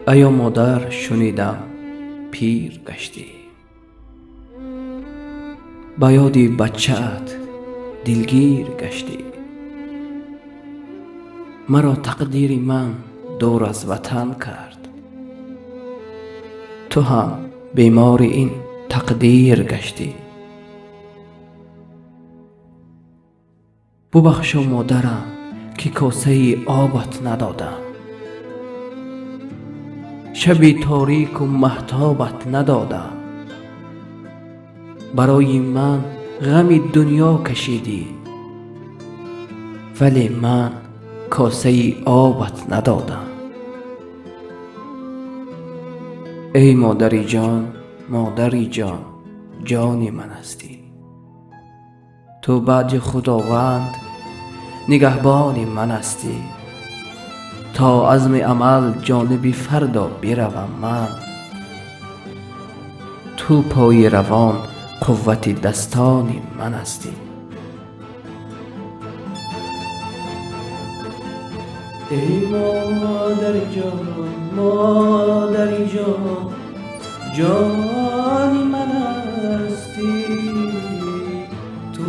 ایا مادر شنیدم پیر گشتی، با یادی بچه‌ات دلگیر گشتی. مرا تقدیر من دور از وطن کرد، تو هم بیمار این تقدیر گشتی. ببخشا مادرم که کاسه آبت ندادم، شبی تاریک و مهتابت ندادم. برای من غم دنیا کشیدی، ولی من کاسه آبت ندادم. ای مادری جان، مادری جان، جانی من هستی. تو بعد خداوند نگهبان من هستی. تا عزم عمل جانب فردا بروم من، تو پای روان قوت دستان من هستی. ای مادر جان، مادر جان، جانی من هستی. تو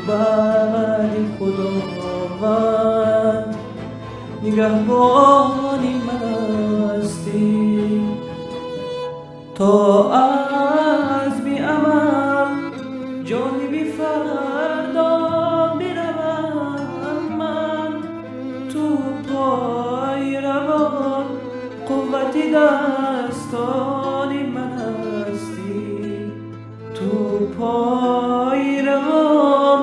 بعد خداوند نگهبانی من هستی. تا از بی عمل جانب فردا بروم من، تو پای روان قوت دستان من هستی. تو پای روان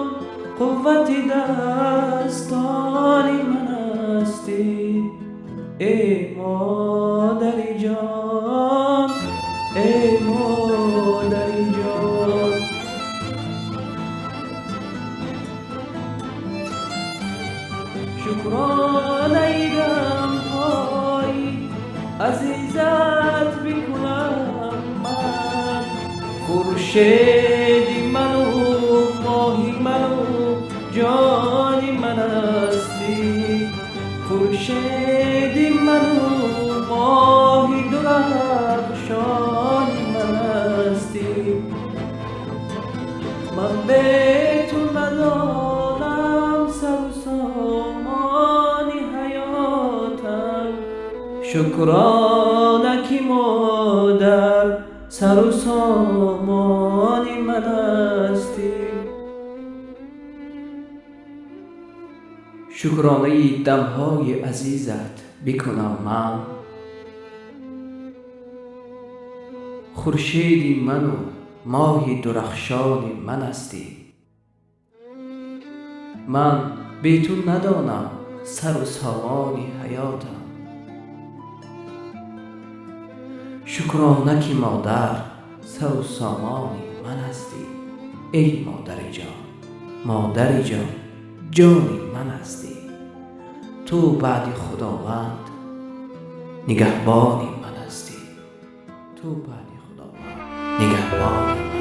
قوت دستان من هستی. ای مادر جان، ای مادر جان. شکرانه غم‌های عزیزت بکنم من، خورشید من و ماهی من و جانی من هستی. خورشید من و ماهی درخشانی من هستی. من به تو ندانم سر و سامان حیاتم، شکرانه که مادر سر و سامان من هستی. شکرانه دمهای عزیزت بکنم من، خورشید من و ماه درخشان من هستی. من بی تو ندانم سر و سامان حیاتم، شکرانه که مادر سر و سامان من هستی. ای مادر جان، مادر جان، جانی من هستی. تو بعد خداوند نگهبانی من هستی. تو بعد خداوند نگهبانی